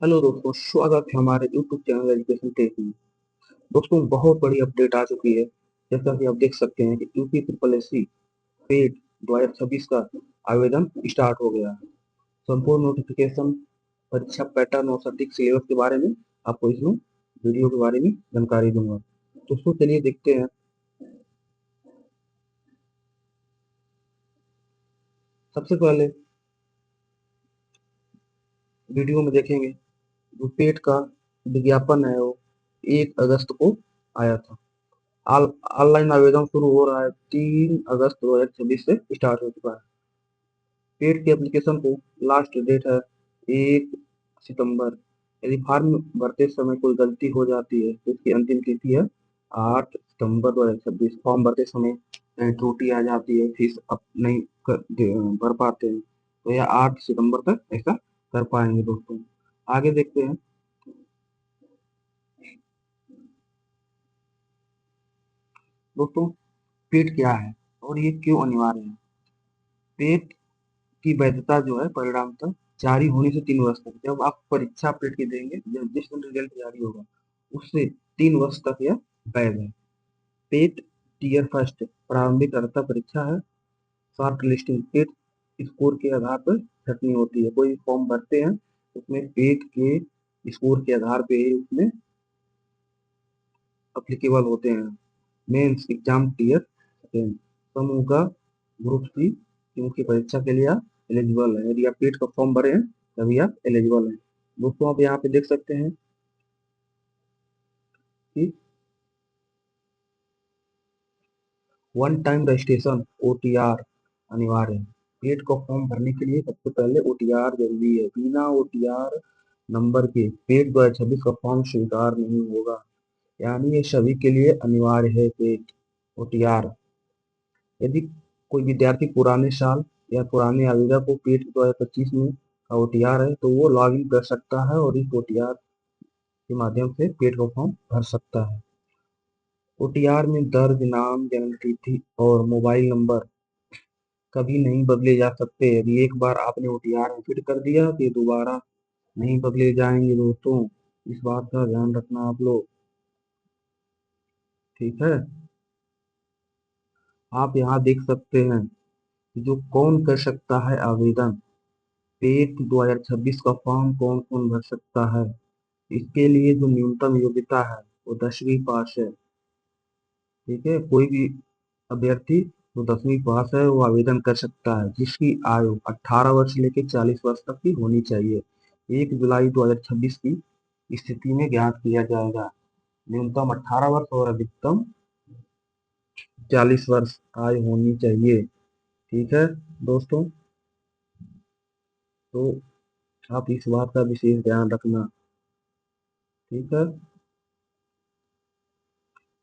Hello दोस्तों, स्वागत है हमारे यूट्यूब चैनल एजुकेशन टेक में। दोस्तों, बहुत बड़ी अपडेट आ चुकी है। जैसा कि आप देख सकते हैं कि यूपी ट्रिपल एस सी पेट 2026 का आवेदन स्टार्ट हो गया है। संपूर्ण नोटिफिकेशन, परीक्षा पैटर्न और सटीक सिलेबस के बारे में आपको इसमें वीडियो के बारे में जानकारी दूंगा। दोस्तों, चलिए देखते हैं। सबसे पहले वीडियो में देखेंगे जो पेट का विज्ञापन है वो 1 अगस्त को आया था। ऑनलाइन आवेदन शुरू हो रहा है। 3 अगस्त 2026 से स्टार्ट हो चुका है। पेड की एप्लीकेशन को लास्ट डेट है 1 सितंबर। यदि फॉर्म भरते समय कोई गलती हो जाती है तो इसकी अंतिम तिथि है 8 सितंबर 2026। फॉर्म भरते समय कहीं त्रुटि आ जाती है, फीस अब नहीं भर पाते हैं तो यह 8 सितंबर तक ऐसा कर पाएंगे। दोस्तों, आगे देखते हैं। दोस्तों, पेड क्या है और ये क्यों अनिवार्य है? पेड की वैधता जो है परिणामतः जारी होने से 3 वर्ष तक, जब आप परीक्षा पेट की देंगे, जब जिस दिन रिजल्ट जारी होगा उससे 3 वर्ष तक यह वैध है। पेट टीयर फर्स्ट प्रारंभिक अर्हता परीक्षा है। शॉर्ट लिस्टिंग पेट स्कोर के आधार पर छंटनी होती है। कोई फॉर्म भरते हैं उसमें पेट के स्कोर के आधार पे ही उसमें अप्लीकेबल होते हैं। मेंस एग्जाम टीयर सेकेंड समूह का ग्रुप सी की परीक्षा के लिए आप एलिजिबल है। यदि आप पेट का फॉर्म भरे हैं तभी आप एलिजिबल हैं। दोस्तों, आप यहाँ पे देख सकते हैं कि वन टाइम रजिस्ट्रेशन OTR अनिवार्य है। पेट का फॉर्म भरने के लिए सबसे पहले OTR जरूरी है। बिना OTR नंबर के पेट 2026 का फॉर्म स्वीकार नहीं होगा। यानी ये सभी के लिए अनिवार्य है पेट OTR। यदि कोई विद्यार्थी पुराने साल या पुराने आवेदक को पेट 2025 में का OTR है तो वो लॉग इन कर सकता है और इस OTR के माध्यम से पेट का फॉर्म भर सकता है। OTR में दर्ज नाम, जन्म तिथि और मोबाइल नंबर कभी नहीं बदले जा सकते। यदि एक बार आपने OTR में फिट कर दिया तो ये दोबारा नहीं बदले जाएंगे। दोस्तों, इस बात का ध्यान रखना आप लोग, ठीक है। आप यहाँ देख सकते हैं जो कौन कर सकता है आवेदन। पेट 2026 का फॉर्म कौन कौन भर सकता है? इसके लिए जो न्यूनतम योग्यता है वो 10वीं पास है। ठीक है, कोई भी अभ्यर्थी जो 10वीं पास है वो आवेदन कर सकता है, जिसकी आयु 18 वर्ष से लेकर 40 वर्ष तक की होनी चाहिए। 1 जुलाई 2026 की स्थिति में ज्ञात किया जाएगा। न्यूनतम 18 वर्ष और अधिकतम 40 वर्ष आयु होनी चाहिए। ठीक है दोस्तों, तो आप इस बात का विशेष ध्यान रखना। ठीक है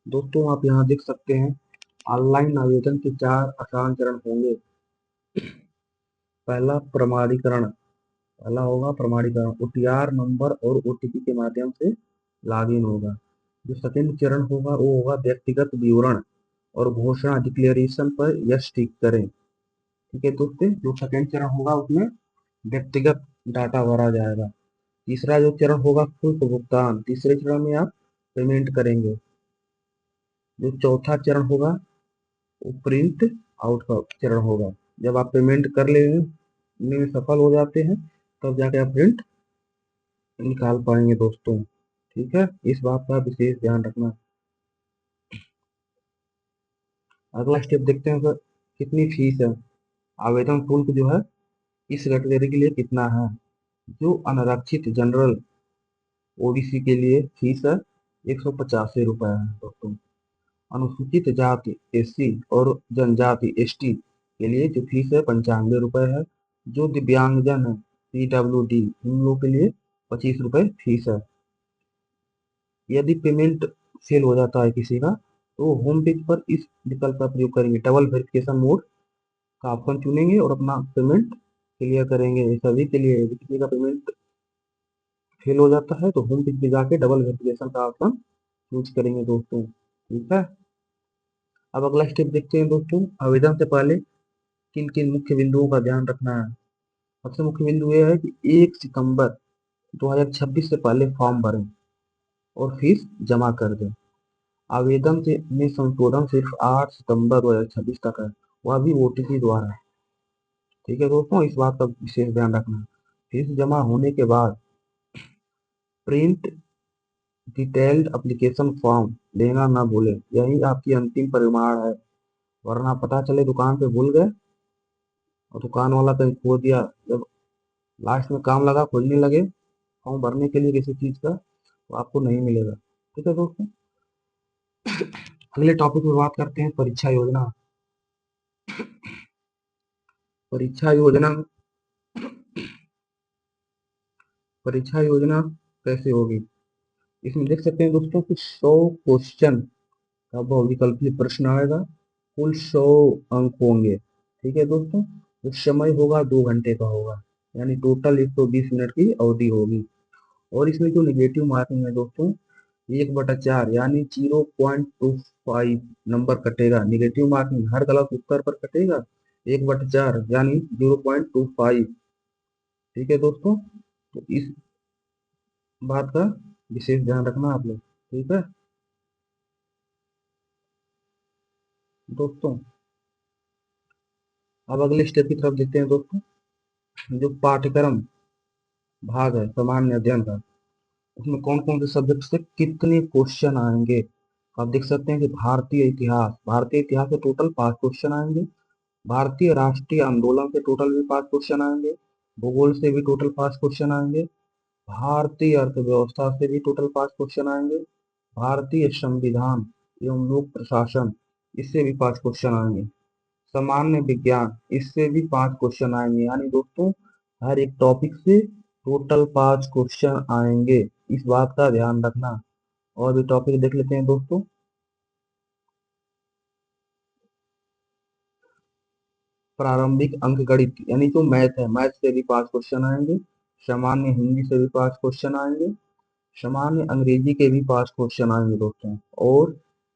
दोस्तों, आप यहाँ देख सकते हैं ऑनलाइन आवेदन के 4 आसान चरण होंगे। पहला होगा प्रमाणीकरण। OTR नंबर और OTP के माध्यम से लॉगिन होगा। जो सेकंड चरण होगा वो होगा व्यक्तिगत विवरण और घोषणा डिक्लेरेशन पर यस टिक करें। ठीक है दोस्तों, जो सेकंड चरण होगा उसमें व्यक्तिगत डाटा भरा जाएगा। तीसरा जो चरण होगा शुल्क भुगतान। तीसरे चरण में आप पेमेंट करेंगे। जो चौथा चरण होगा वो प्रिंट आउट का चरण होगा। जब आप पेमेंट कर लेने में सफल हो जाते हैं तब जाके आप प्रिंट निकाल पाएंगे। दोस्तों, ठीक है, इस बात का विशेष ध्यान रखना। अगला स्टेप देखते हैं सर, कितनी फीस है। आवेदन शुल्क जो है इस कैटेगरी के लिए कितना है। जो अनारक्षित जनरल OBC के लिए फीस है 185 रुपये है। दोस्तों, अनुसूचित जाति SC और जनजाति ST के लिए जो फीस है 95 रुपये है। जो दिव्यांगजन है PWD इन लोगों के लिए 25 रुपये फीस है। यदि पेमेंट फेल हो जाता है किसी का तो होम पेज पर इस विकल्प का प्रयोग करेंगे, डबल वेरिफिकेशन मोड का ऑप्शन चुनेंगे और अपना पेमेंट क्लियर करेंगे। सभी के लिए यदि किसी का पेमेंट फेल हो जाता है तो होम पेज पे जाके डबल वेरिफिकेशन का ऑप्शन चूज करेंगे। दोस्तों, ठीक है, अब अगला स्टेप देखते हैं। दोस्तों, आवेदन से पहले किन किन मुख्य बिंदुओं का ध्यान रखना है। सबसे मुख्य बिंदु यह है कि 1 सितंबर 2026 से पहले फॉर्म भरें और फीस जमा कर दें। आवेदन से में संशोधन सिर्फ 8 सितंबर 2026 तक है, वह भी ओटीपी द्वारा। ठीक है दोस्तों, इस बात का विशेष ध्यान रखना। फीस जमा होने के बाद प्रिंट डिटेल्ड एप्लीकेशन फॉर्म लेना ना भूलें, यही आपकी अंतिम परिमाण है। वरना पता चले दुकान पे भूल गए और दुकान वाला कहीं खो दिया, जब लास्ट में काम लगा खोलने लगे फॉर्म भरने के लिए किसी चीज का, तो आपको नहीं मिलेगा। ठीक है दोस्तों, अगले टॉपिक में बात करते हैं परीक्षा योजना। परीक्षा योजना परीक्षा योजना कैसे होगी? इसमें देख सकते हैं दोस्तों कि 100 क्वेश्चन का बहुविकल्पीय प्रश्न आएगा। कुल 100 अंक होंगे। ठीक है दोस्तों, तो समय होगा 2 घंटे का होगा, यानी टोटल 120 मिनट की अवधि होगी। और इसमें जो निगेटिव मार्किंग है दोस्तों, 1/4 यानी 0.25 नंबर कटेगा। निगेटिव मार्किंग हर गलत उत्तर पर कटेगा 1/4 यानी 0.25। ठीक है दोस्तों, तो इस बात का विशेष ध्यान रखना आप लोग। ठीक है दोस्तों, अब अगले स्टेप की तरफ देखते हैं दोस्तों। जो पाठ्यक्रम भाग है सामान्य अध्ययन का, उसमें कौन कौन से सब्जेक्ट से कितने क्वेश्चन आएंगे। आप देख सकते हैं कि भारतीय इतिहास से टोटल 5 क्वेश्चन आएंगे। भारतीय राष्ट्रीय आंदोलन से टोटल भी 5 क्वेश्चन आएंगे। भूगोल से भी टोटल 5 क्वेश्चन आएंगे। भारतीय अर्थव्यवस्था से भी टोटल 5 क्वेश्चन आएंगे। भारतीय संविधान एवं लोक प्रशासन, इससे भी 5 क्वेश्चन आएंगे। सामान्य विज्ञान, इससे भी 5 क्वेश्चन आएंगे। यानी दोस्तों हर एक टॉपिक से टोटल 5 क्वेश्चन आएंगे, इस बात का ध्यान रखना। और भी टॉपिक देख लेते हैं दोस्तों। प्रारंभिक अंक गणित यानी जो मैथ है, मैथ से भी 5 क्वेश्चन आएंगे। सामान्य हिंदी से भी 5 क्वेश्चन आएंगे। सामान्य अंग्रेजी के भी 5 क्वेश्चन आएंगे दोस्तों। और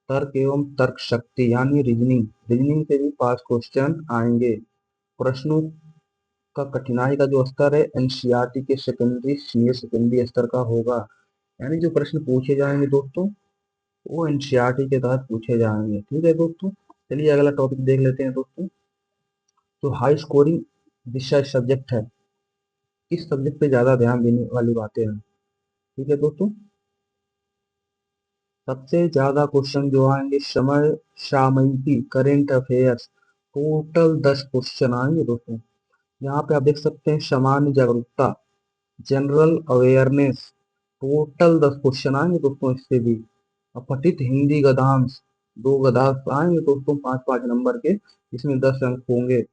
तर्क एवं तर्क शक्ति यानी रीजनिंग, रीजनिंग से भी 5 क्वेश्चन आएंगे। प्रश्नों का कठिनाई का जो स्तर है एनसीईआरटी के सेकेंडरी सीनियर सेकेंडरी स्तर का होगा। यानी जो प्रश्न पूछे जाएंगे दोस्तों वो एनसीईआरटी के तहत पूछे जाएंगे। ठीक है दोस्तों, चलिए अगला टॉपिक देख लेते हैं दोस्तों। तो हाई स्कोरिंग विषय सब्जेक्ट है, किस सब्जेक्ट पे ज्यादा ध्यान देने वाली बातें हैं। ठीक है दोस्तों, सबसे ज्यादा क्वेश्चन जो आएंगे समय सामयिकी करेंट अफेयर्स, टोटल 10 क्वेश्चन आएंगे दोस्तों। यहाँ पे आप देख सकते हैं सामान्य जागरूकता जनरल अवेयरनेस, टोटल 10 क्वेश्चन आएंगे दोस्तों इससे भी। अपठित हिंदी गद्यांश, 2 गद्यांश आएंगे दोस्तों 5-5 नंबर के, इसमें 10 अंक होंगे।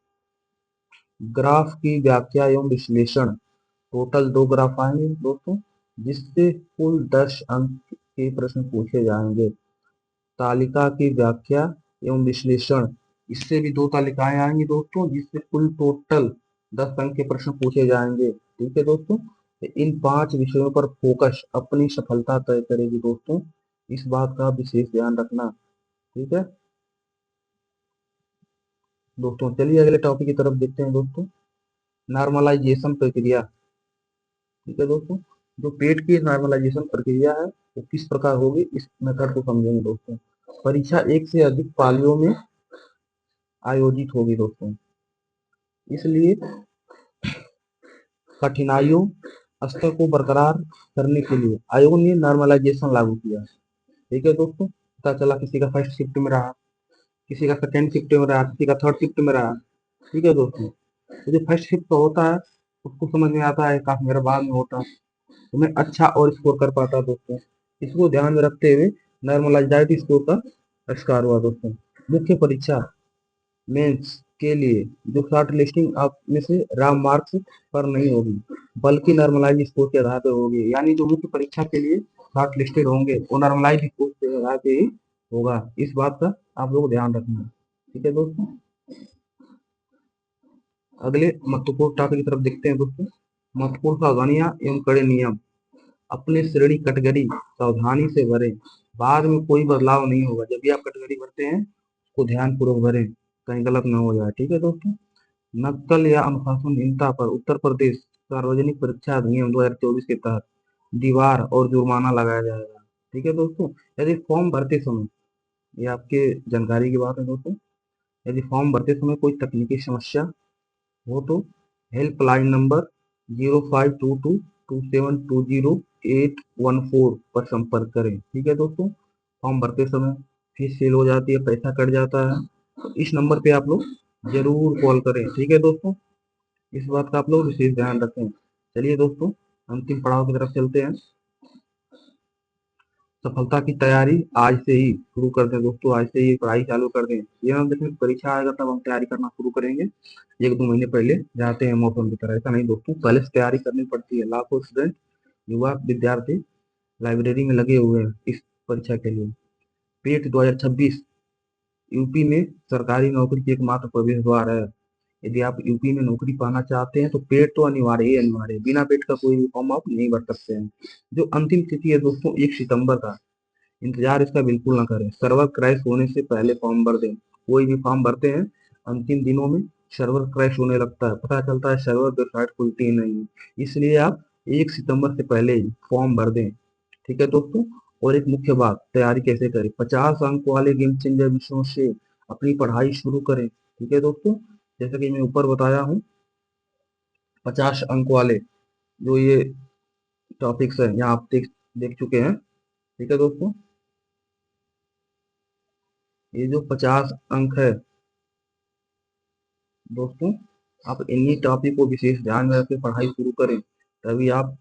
ग्राफ की व्याख्या एवं विश्लेषण, टोटल 2 ग्राफ आएंगे दोस्तों, जिससे कुल 10 अंक के प्रश्न पूछे जाएंगे। तालिका की व्याख्या एवं विश्लेषण, इससे भी 2 तालिकाएं आएंगी दोस्तों, जिससे कुल टोटल 10 अंक के प्रश्न पूछे जाएंगे। ठीक है दोस्तों, तो इन 5 विषयों पर फोकस अपनी सफलता तय करेगी दोस्तों, इस बात का विशेष ध्यान रखना। ठीक है दोस्तों, चलिए अगले टॉपिक की तरफ देखते हैं दोस्तों। नॉर्मलाइजेशन प्रक्रिया। ठीक है दोस्तों, जो पेट की नॉर्मलाइजेशन प्रक्रिया है वो किस प्रकार होगी, इस मेथड को समझेंगे दोस्तों। परीक्षा एक से अधिक पालियों में आयोजित होगी दोस्तों, इसलिए कठिनाइयों स्तर को बरकरार करने के लिए आयोग ने नॉर्मलाइजेशन लागू किया। ठीक है दोस्तों, पता चला किसी का फर्स्ट शिफ्ट में रहा, किसी का सेकेंड शिफ्ट में रहा, किसी का थर्ड शिफ्ट में रहा। ठीक है दोस्तों, तो जो फर्स्ट शिफ्ट का होता है उसको समझ में आता है काफी मेरा बाद में होता, तो मैं अच्छा और स्कोर कर पाता दोस्तों। इसको ध्यान में रखते हुए नॉर्मलाइज्ड स्कोर का आविष्कार हुआ दोस्तों। मुख्य परीक्षा मेंस के लिए जो शॉर्ट लिस्टिंग आप में से रॉ मार्क्स पर नहीं होगी, बल्कि नॉर्मलाइज स्कोर के आधार पर होगी। यानी जो मुख्य परीक्षा के लिए शॉर्ट लिस्टेड होंगे वो नॉर्मलाइज स्कोर के आधार पे ही होगा, इस बात का आप लोग ध्यान रखना। ठीक है दोस्तों, अगले महत्वपूर्ण टॉपिक की तरफ देखते हैं दोस्तों। महत्वपूर्ण सावधानियां एवं कड़े नियम, अपने श्रेणी कैटेगरी सावधानी से भरें, बाद में कोई बदलाव नहीं होगा। जब भी आप कैटेगरी भरते हैं उसको ध्यान पूर्वक भरें, कहीं गलत ना हो जाए। ठीक है दोस्तों, नक्सल या अनुशासनहीनता पर उत्तर प्रदेश सार्वजनिक परीक्षा अधिनियम 2024 के तहत दीवार और जुर्माना लगाया जाएगा। ठीक है दोस्तों, यदि फॉर्म भरते समय, ये आपके जानकारी की बात है दोस्तों, यदि फॉर्म भरते समय कोई तकनीकी समस्या हो तो हेल्पलाइन नंबर 05222720 पर संपर्क करें। ठीक है दोस्तों, फॉर्म भरते समय फीस सेल हो जाती है, पैसा कट जाता है, तो इस नंबर पे आप लोग जरूर कॉल करें। ठीक है दोस्तों, इस बात का आप लोग विशेष ध्यान रखें। चलिए दोस्तों, अंतिम पड़ाव की तरफ चलते हैं। सफलता की तैयारी आज से ही शुरू कर दें दोस्तों, आज से ही पढ़ाई चालू कर दें। ये ना देखें परीक्षा आएगा तब हम तैयारी करना शुरू करेंगे, 1-2 महीने पहले जाते हैं मौसम की तरह, ऐसा नहीं दोस्तों, पहले से तैयारी करनी पड़ती है। लाखों स्टूडेंट, युवा, विद्यार्थी लाइब्रेरी में लगे हुए हैं इस परीक्षा के लिए। पेट 2026 यूपी में सरकारी नौकरी की एकमात्र प्रवेश द्वार है। यदि आप यूपी में नौकरी पाना चाहते हैं तो पेट तो अनिवार्य ही अनिवार्य है, बिना पेट का कोई भी फॉर्म आप नहीं भर सकते हैं। जो अंतिम तिथि है दोस्तों 1 सितंबर का, इंतजार इसका बिल्कुल ना करें, सर्वर क्रैश होने से पहले फॉर्म भर दें। कोई भी फॉर्म भरते हैं अंतिम दिनों में सर्वर क्रैश होने लगता है, पता चलता है सर्वर वेबसाइट खुलती ही नहीं है, इसलिए आप 1 सितंबर से पहले ही फॉर्म भर दें। ठीक है दोस्तों, और एक मुख्य बात, तैयारी कैसे करें, 50 अंक वाले गेम चेंजर विषयों से अपनी पढ़ाई शुरू करें। ठीक है दोस्तों, जैसा कि मैं ऊपर बताया हूँ, 50 अंक वाले जो ये टॉपिक्स है यहाँ आप देख देख चुके हैं। ठीक है दोस्तों, ये जो 50 अंक है दोस्तों, आप इन्हीं टॉपिक को विशेष ध्यान में रखकर पढ़ाई शुरू करें, तभी आप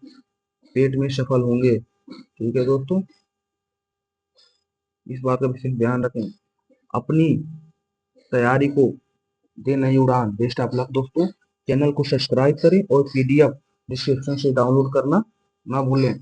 पेट में सफल होंगे। ठीक है दोस्तों, इस बात का विशेष ध्यान रखें, अपनी तैयारी को दे नई उड़ान। बेस्ट ऑफ लक दोस्तों, चैनल को सब्सक्राइब करें और पीडीएफ डिस्क्रिप्शन से डाउनलोड करना ना भूलें।